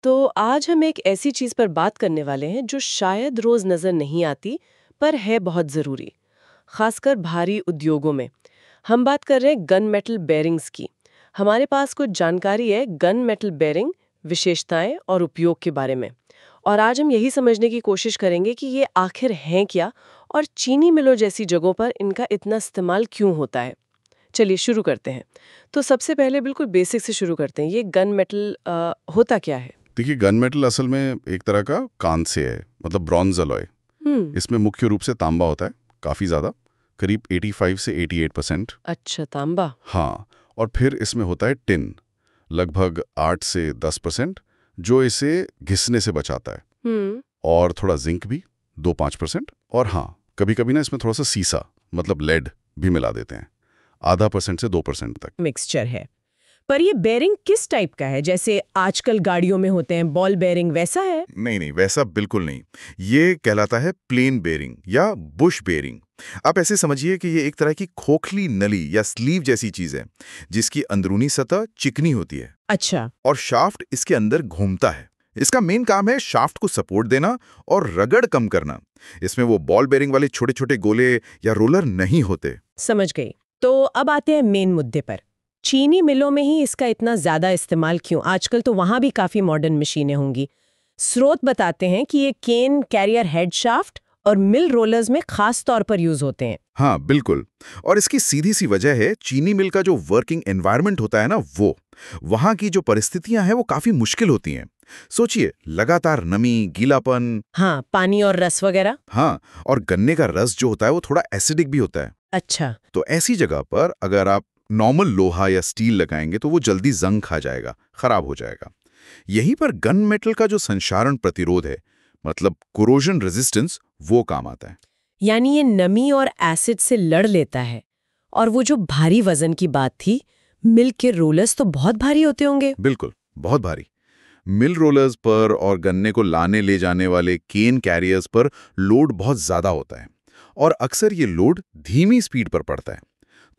तो आज हम एक ऐसी चीज पर बात करने वाले हैं जो शायद रोज नजर नहीं आती पर है बहुत जरूरी, खासकर भारी उद्योगों में। हम बात कर रहे हैं गन मेटल बेयरिंग्स की। हमारे पास कुछ जानकारी है गन मेटल बेयरिंग, विशेषताएं और उपयोग के बारे में। और आज हम यही समझने की कोशिश करेंगे कि ये आखिर हैं क्या और चीनी मिलों जैसी जगहों पर इनका इतना इस्तेमाल क्यों होता है। चलिए शुरू करते हैं। तो सबसे पहले बिल्कुल बेसिक से शुरू करते हैं। ये गन मेटल होता क्या है? देखिए, गन मेटल असल में एक तरह का कांस्य है, मतलब ब्रॉन्ज अलॉय। इसमें मुख्य रूप से तांबा होता है, काफ़ी ज़्यादा, करीब 85 से 88%। अच्छा, तांबा। हाँ, और फिर इसमें होता है टिन, लगभग 8 से 10%, जो इसे घिसने से बचाता है। और थोड़ा जिंक भी 2-5%। और हाँ, कभी कभी ना इसमें थोड़ा सा सीसा, मतलब लेड भी मिला देते हैं, 0.5% से 2% तक। मिक्सचर है। पर ये बेयरिंग किस टाइप का है? जैसे आजकल गाड़ियों में होते हैं बॉल बेयरिंग, वैसा है? नहीं, वैसा बिल्कुल नहीं। ये कहलाता है प्लेन बेयरिंग या बुश बेयरिंग। आप ऐसे समझिए कि ये एक तरह की खोखली नली या स्लीव जैसी चीज है, जिसकी अंदरूनी सतह चिकनी होती है। अच्छा। और शाफ्ट इसके अंदर घूमता है। इसका मेन काम है शाफ्ट को सपोर्ट देना और रगड़ कम करना। इसमें वो बॉल बेयरिंग वाले छोटे छोटे गोले या रोलर नहीं होते। समझ गई। तो अब आते हैं मेन मुद्दे पर। चीनी मिलों में ही इसका इतना ज्यादा इस्तेमाल क्यों? आजकल तो वहां भी काफी मॉडर्न मशीनें होंगी। स्रोत बताते हैं कि ये केन कैरियर हेड शाफ्ट और मिल रोलर्स में खास तौर पर यूज होते हैं। हाँ, बिल्कुल। और इसकी सीधी सी वजह है चीनी मिल का जो वर्किंग एनवायरनमेंट होता है ना, वो वहां की जो परिस्थितियां हैं वो काफी मुश्किल होती हैं। सोचिए, लगातार नमी, गीलापन। हाँ, पानी और रस वगैरह। हाँ, और गन्ने का रस जो होता है वो थोड़ा एसिडिक भी होता है। अच्छा। तो ऐसी जगह पर अगर आप नॉर्मल लोहा या स्टील लगाएंगे तो वो जल्दी जंग खा जाएगा, खराब हो जाएगा। यहीं पर गन मेटल का जो संक्षारण प्रतिरोध है, मतलब कोरोजन रेजिस्टेंस, वो काम आता है। यानी ये नमी और एसिड से लड़ लेता है। और वो जो भारी वजन की बात थी, मिल के रोलर्स तो बहुत भारी होते होंगे। बिल्कुल, बहुत भारी। मिल रोलर्स पर और गन्ने को लाने ले जाने वाले केन कैरियर्स पर लोड बहुत ज्यादा होता है, और अक्सर ये लोड धीमी स्पीड पर पड़ता है।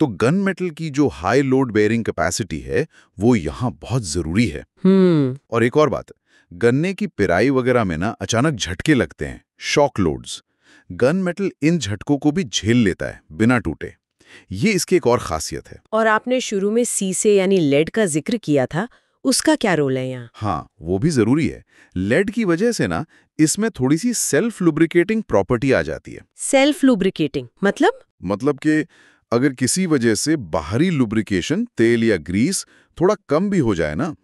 तो गन मेटल की जो हाई लोड बेयरिंग कैपेसिटी है वो यहाँ बहुत जरूरी है। और एक और बात, गन्ने की पिराई वगैरह में ना अचानक झटके लगते हैं, शॉक लोड्स। गन मेटल इन झटकों को भी झेल लेता है बिना टूटे। ये इसकी एक और खासियत है। और आपने शुरू में सीसे यानी लेड का जिक्र किया था, उसका क्या रोल है यहाँ? हाँ, वो भी जरूरी है। लेड की वजह से ना इसमें थोड़ी सी सेल्फ लुब्रिकेटिंग प्रॉपर्टी आ जाती है। सेल्फ लुब्रिकेटिंग मतलब कि अगर किसी वजह से बाहरी लुब्रिकेशन, तेल या ग्रीस थोड़ा कम भी हो जाए ना,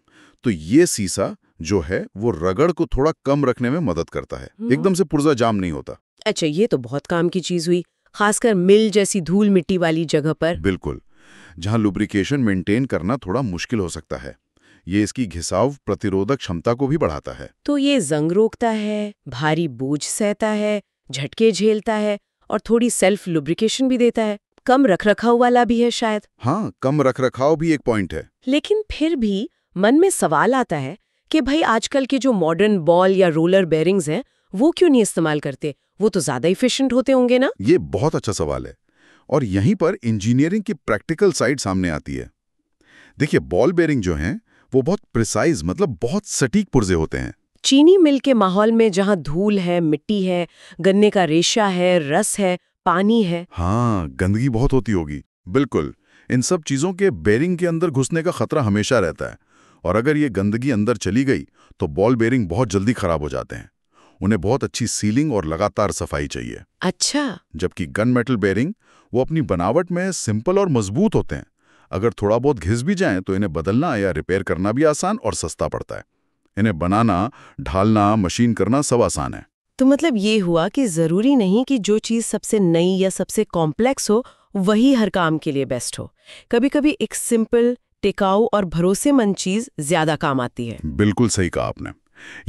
तो ये सीसा जो है वो रगड़ को थोड़ा कम रखने में मदद करता है। एकदम से पुर्जा जाम नहीं होता। अच्छा, ये तो बहुत काम की चीज हुई, खासकर मिल जैसी धूल मिट्टी वाली जगह पर। बिल्कुल, जहां लुब्रिकेशन मेंटेन करना थोड़ा मुश्किल हो सकता है। ये इसकी घिसाव प्रतिरोधक क्षमता को भी बढ़ाता है। तो ये जंग रोकता है, भारी बोझ सहता है, झटके झेलता है और थोड़ी सेल्फ लुब्रिकेशन भी देता है। कम रखरखाव वाला भी है शायद। हाँ, कम रखरखाव भी एक पॉइंट है। लेकिन फिर भी मन में सवाल आता है कि भाई आजकल के जो मॉडर्न बॉल या रोलर बेयरिंग्स हैं वो क्यों नहीं इस्तेमाल करते? वो तो ज्यादा इफिशिएंट होते होंगे ना? ये बहुत अच्छा सवाल है, और यहीं पर इंजीनियरिंग की प्रैक्टिकल साइड सामने आती है। देखिए, बॉल बेयरिंग जो हैं वो बहुत प्रिसाइज, मतलब बहुत सटीक पुर्जे होते हैं। चीनी मिल के माहौल में जहाँ धूल है, मिट्टी है, गन्ने का रेशा है, रस है, पानी है। हाँ, गंदगी बहुत होती होगी। बिल्कुल, इन सब चीजों के बेयरिंग के अंदर घुसने का खतरा हमेशा रहता है, और अगर ये गंदगी अंदर चली गई तो बॉल बेयरिंग बहुत जल्दी खराब हो जाते हैं। उन्हें बहुत अच्छी सीलिंग और लगातार सफाई चाहिए। अच्छा। जबकि गन मेटल बेयरिंग वो अपनी बनावट में सिंपल और मजबूत होते हैं। अगर थोड़ा बहुत घिस भी जाएं तो इन्हें बदलना या रिपेयर करना भी आसान और सस्ता पड़ता है। इन्हें बनाना, ढालना, मशीन करना सब आसान है। तो मतलब ये हुआ कि जरूरी नहीं कि जो चीज सबसे नई या सबसे कॉम्प्लेक्स हो वही हर काम के लिए बेस्ट हो। कभी कभी एक सिंपल, टिकाऊ और भरोसेमंद चीज ज्यादा काम आती है। बिल्कुल सही कहा आपने।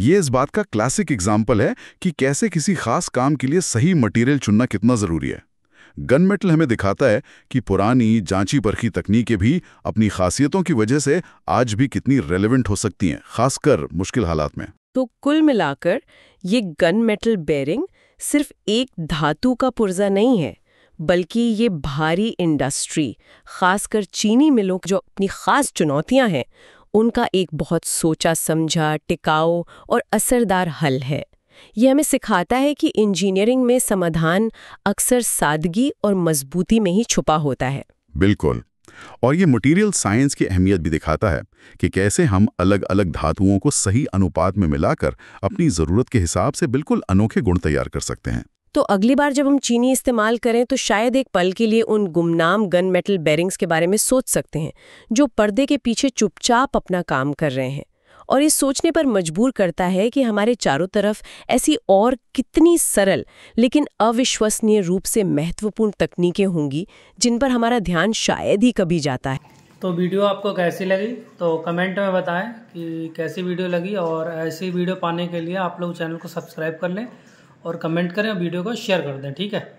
ये इस बात का क्लासिक एग्जाम्पल है कि कैसे किसी खास काम के लिए सही मटेरियल चुनना कितना जरूरी है। गन मेटल हमें दिखाता है कि पुरानी जांची परखी तकनीकें भी अपनी खासियतों की वजह से आज भी कितनी रेलेवेंट हो सकती हैं, खासकर मुश्किल हालात में। तो कुल मिलाकर ये गन मेटल बेयरिंग सिर्फ एक धातु का पुर्जा नहीं है, बल्कि ये भारी इंडस्ट्री, खासकर चीनी मिलों की जो अपनी खास चुनौतियां हैं उनका एक बहुत सोचा समझा, टिकाऊ और असरदार हल है। ये हमें सिखाता है कि इंजीनियरिंग में समाधान अक्सर सादगी और मजबूती में ही छुपा होता है। बिल्कुल। और ये मटेरियल साइंस की अहमियत भी दिखाता है कि कैसे हम अलग अलग धातुओं को सही अनुपात में मिलाकर अपनी ज़रूरत के हिसाब से बिल्कुल अनोखे गुण तैयार कर सकते हैं। तो अगली बार जब हम चीनी इस्तेमाल करें तो शायद एक पल के लिए उन गुमनाम गन मेटल बेरिंग्स के बारे में सोच सकते हैं, जो पर्दे के पीछे चुपचाप अपना काम कर रहे हैं। और ये सोचने पर मजबूर करता है कि हमारे चारों तरफ ऐसी और कितनी सरल लेकिन अविश्वसनीय रूप से महत्वपूर्ण तकनीकें होंगी जिन पर हमारा ध्यान शायद ही कभी जाता है। तो वीडियो आपको कैसी लगी तो कमेंट में बताएं कि कैसी वीडियो लगी, और ऐसी वीडियो पाने के लिए आप लोग चैनल को सब्सक्राइब कर लें और कमेंट करें और वीडियो को शेयर कर दें। ठीक है।